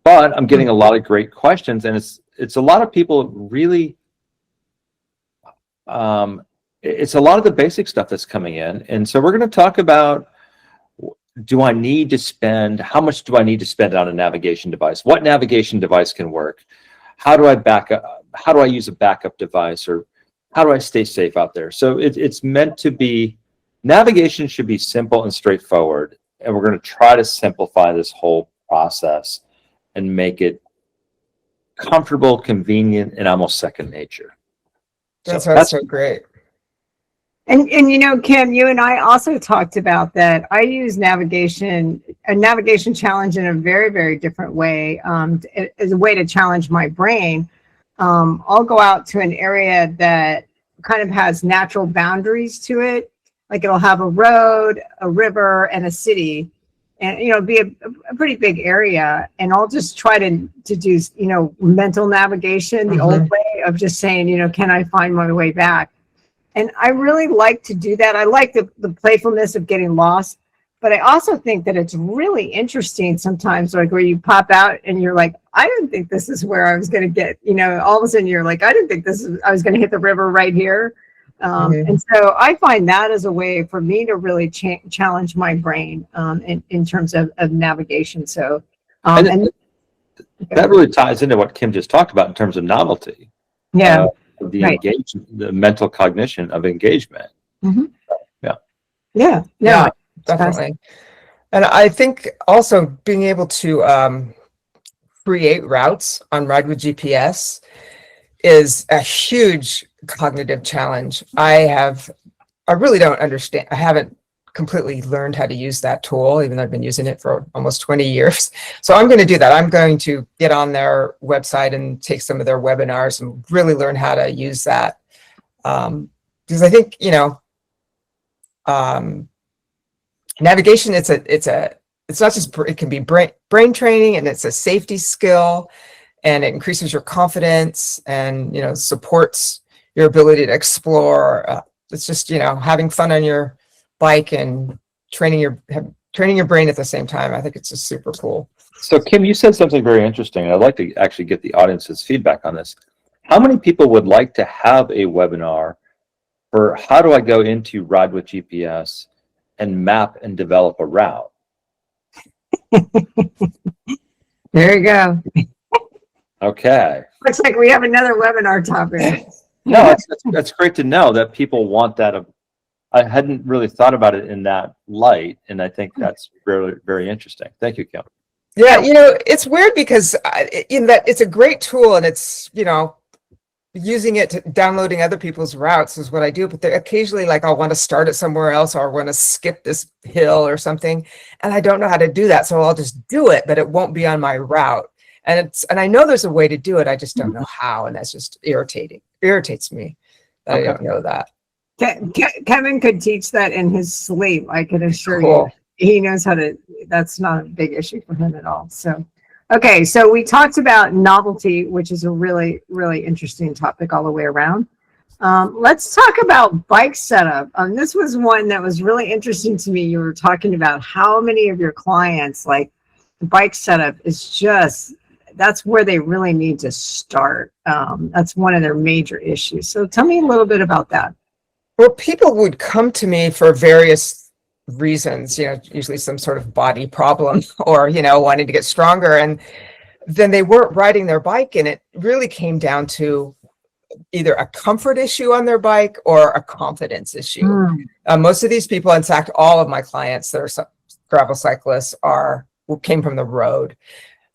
But I'm getting a lot of great questions, and it's a lot of people really, it's a lot of the basic stuff that's coming in. And so we're going to talk about, how much do I need to spend on a navigation device? What navigation device can work? How do I how do I use a backup device, or how do I stay safe out there? So it's meant to be, navigation should be simple and straightforward. And we're going to try to simplify this whole process and make it comfortable, convenient, and almost second nature. That sounds so great. And Kim, you and I also talked about that. I use a navigation challenge in a very, very different way, as a way to challenge my brain. I'll go out to an area that kind of has natural boundaries to it. Like it'll have a road, a river, and a city, and it'll be a pretty big area. And I'll just try to do mental navigation, the old way of just saying, can I find my way back? And I really like to do that. I like the playfulness of getting lost, but I also think that it's really interesting sometimes, like where you pop out and you're like, I didn't think this is where I was going to get, all of a sudden you're like, I didn't think I was going to hit the river right here. And so I find that as a way for me to really challenge my brain in terms of navigation. So, that really ties into what Kim just talked about in terms of novelty. Yeah. The Right. engagement, the mental cognition of engagement. Mm-hmm. Yeah. Yeah. Yeah, definitely. And I think also being able to create routes on Ride with GPS is a huge cognitive challenge. I really don't understand. I haven't completely learned how to use that tool, even though I've been using it for almost 20 years. So I'm going to do that. I'm going to get on their website and take some of their webinars and really learn how to use that. Because I think, navigation, it's not just, it can be brain training, and it's a safety skill, and it increases your confidence and, supports your ability to explore. It's just, having fun on your bike and training your brain at the same time. I think it's just super cool. So Kim, you said something very interesting, and I'd like to actually get the audience's feedback on this. How many people would like to have a webinar for how do I go into Ride with GPS and map and develop a route? There you go. Okay. Looks like we have another webinar topic. No, that's great to know that people want that. I hadn't really thought about it in that light, and I think that's very, very interesting. Thank you, Kim. Yeah, it's weird because in that it's a great tool, and it's, using it to downloading other people's routes is what I do. But occasionally, like, I'll want to start it somewhere else, or want to skip this hill or something, and I don't know how to do that. So I'll just do it, but it won't be on my route. And I know there's a way to do it. I just don't know how, and that's just irritates me that I don't know that. Kevin could teach that in his sleep. I can assure Cool. you, he knows how to. That's not a big issue for him at all. So, okay, so we talked about novelty, which is a really, really interesting topic all the way around. Let's talk about bike setup. This was one that was really interesting to me. You were talking about how many of your clients, like, the bike setup is just, that's where they really need to start. That's one of their major issues. So tell me a little bit about that. Well, people would come to me for various reasons, usually some sort of body problem or, wanting to get stronger. And then they weren't riding their bike. And it really came down to either a comfort issue on their bike or a confidence issue. Most of these people, in fact, all of my clients that are gravel cyclists came from the road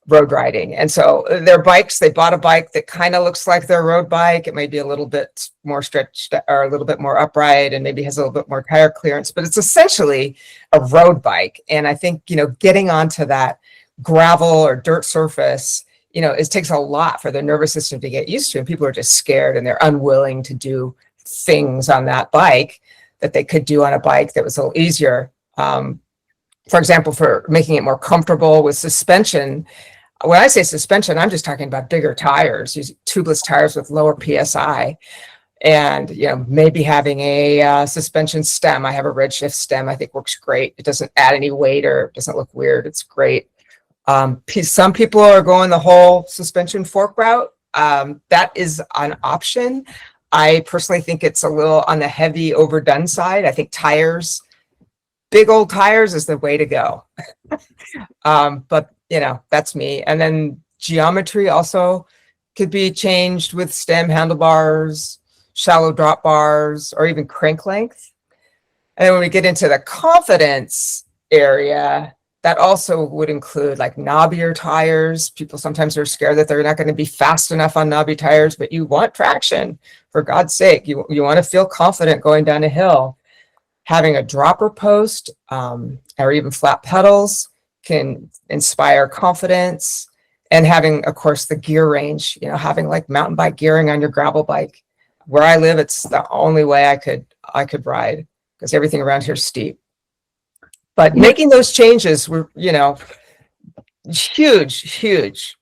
riding. And so their bikes, they bought a bike that kind of looks like their road bike. It may be a little bit more stretched or a little bit more upright, and maybe has a little bit more tire clearance, but it's essentially a road bike. And I think, getting onto that gravel or dirt surface, it takes a lot for the nervous system to get used to. And people are just scared, and they're unwilling to do things on that bike that they could do on a bike that was a little easier. For example, for making it more comfortable with suspension. When I say suspension, I'm just talking about bigger tires, using tubeless tires with lower PSI, and maybe having a suspension stem. I have a Redshift stem. I think works great. It doesn't add any weight or it doesn't look weird. It's great. Some people are going the whole suspension fork route. That is an option. I personally think it's a little on the heavy, overdone side. I think big old tires is the way to go. But that's me. And then geometry also could be changed with stem handlebars, shallow drop bars, or even crank length. And then when we get into the confidence area, that also would include like knobbier tires. People sometimes are scared that they're not going to be fast enough on knobby tires, but you want traction, for God's sake. You want to feel confident going down a hill. Having a dropper post or even flat pedals can inspire confidence. And having, of course, the gear range, having like mountain bike gearing on your gravel bike. Where I live, it's the only way I could ride, because everything around here is steep. But making those changes were, huge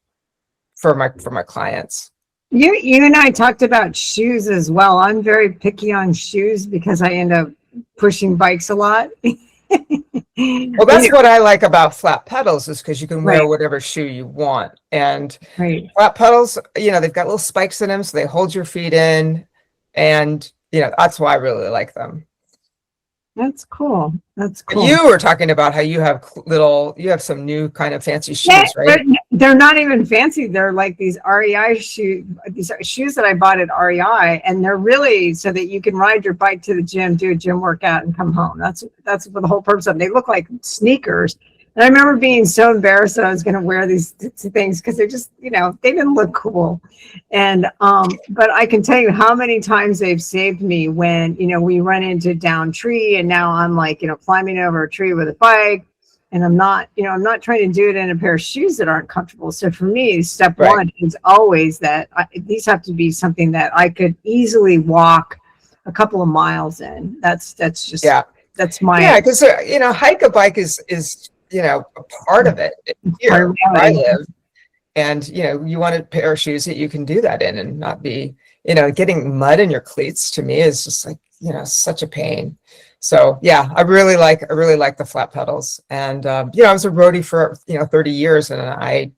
for my clients. You and I talked about shoes as well. I'm very picky on shoes because I end up pushing bikes a lot. Well, that's what I like about flat pedals is because you can wear Right. whatever shoe you want. And Right. flat pedals, they've got little spikes in them, so they hold your feet in. And, that's why I really like them. That's cool. That's cool. You were talking about how you have some new kind of fancy Yeah, shoes, right? they're not even fancy. They're like these REI shoes, these are shoes that I bought at REI, and they're really so that you can ride your bike to the gym, do a gym workout, and come home. That's what the whole purpose of them. They look like sneakers. And I remember being so embarrassed that I was going to wear these things because they're just, they didn't look cool. And but I can tell you how many times they've saved me when, we run into a down tree, and now I'm like, climbing over a tree with a bike. And I'm not trying to do it in a pair of shoes that aren't comfortable. So for me, step Right. one is always that these have to be something that I could easily walk a couple of miles in. That's just, that's my. Yeah, because, hike a bike is a part of it here where I live. And, you want a pair of shoes that you can do that in and not be, getting mud in your cleats to me is just like, such a pain. So yeah, I really like the flat pedals. And, I was a roadie for, 30 years and I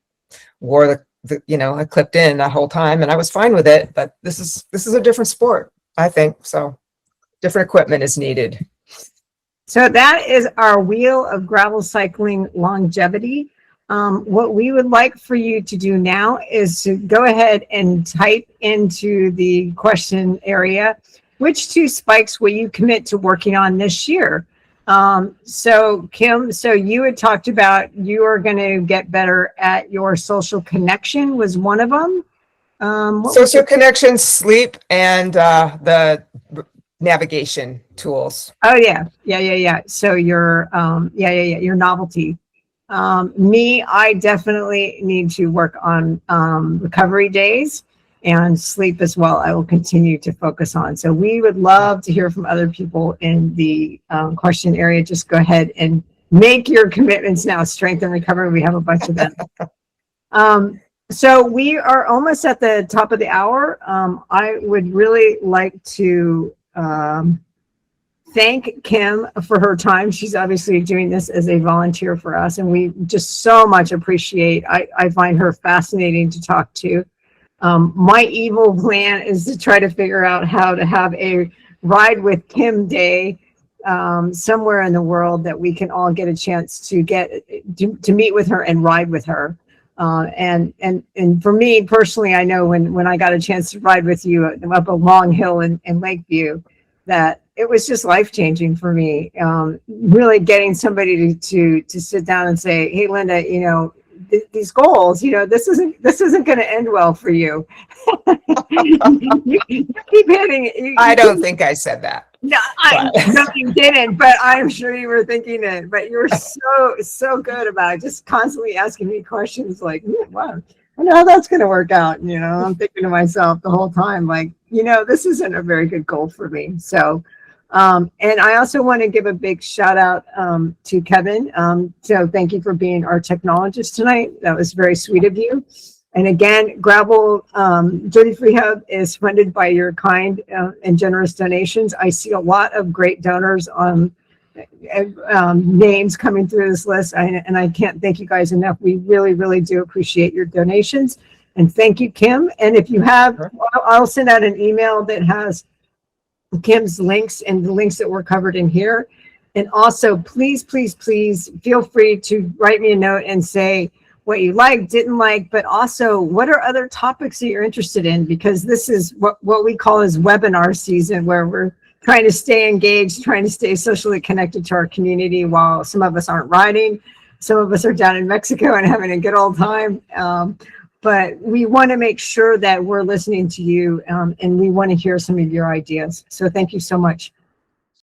wore I clipped in that whole time and I was fine with it, but this is a different sport, I think. So different equipment is needed. So that is our wheel of gravel cycling longevity. What we would like for you to do now is to go ahead and type into the question area, which 2 spikes will you commit to working on this year? So Kim, you had talked about you are going to get better at your social connection was one of them. Social connection, sleep, and the navigation tools. Oh yeah. So your your novelty. Me, I definitely need to work on recovery days and sleep as well. I will continue to focus on. So we would love to hear from other people in the question area. Just go ahead and make your commitments now. Strength and recovery. We have a bunch of them. So we are almost at the top of the hour. I would really like to thank Kim for her time. She's obviously doing this as a volunteer for us, and we just so much appreciate. I find her fascinating to talk to. My evil plan is to try to figure out how to have a ride with Kim day somewhere in the world that we can all get a chance to to meet with her and ride with her. And for me personally, I know when I got a chance to ride with you up a long hill in Lakeview, that it was just life-changing for me. Really getting somebody to sit down and say, hey, Linda, these goals, this isn't going to end well for you. you keep hitting. I don't think I said that. No, no, you didn't, but I'm sure you were thinking it. But you were so good about it, just constantly asking me questions like, wow, I know how that's going to work out. I'm thinking to myself the whole time, like, this isn't a very good goal for me. So, and I also want to give a big shout out to Kevin. So thank you for being our technologist tonight. That was very sweet of you. And again, Gravel Dirty Freehub is funded by your kind and generous donations. I see a lot of great donors on names coming through this list, and I can't thank you guys enough. We really, really do appreciate your donations. And thank you, Kim. And if you have, I'll send out an email that has Kim's links and the links that were covered in here. And also, please feel free to write me a note and say what you like, didn't like, but also what are other topics that you're interested in? Because this is what we call as webinar season, where we're trying to stay engaged, trying to stay socially connected to our community while some of us aren't riding. Some of us are down in Mexico and having a good old time. But we want to make sure that we're listening to you and we want to hear some of your ideas. So thank you so much.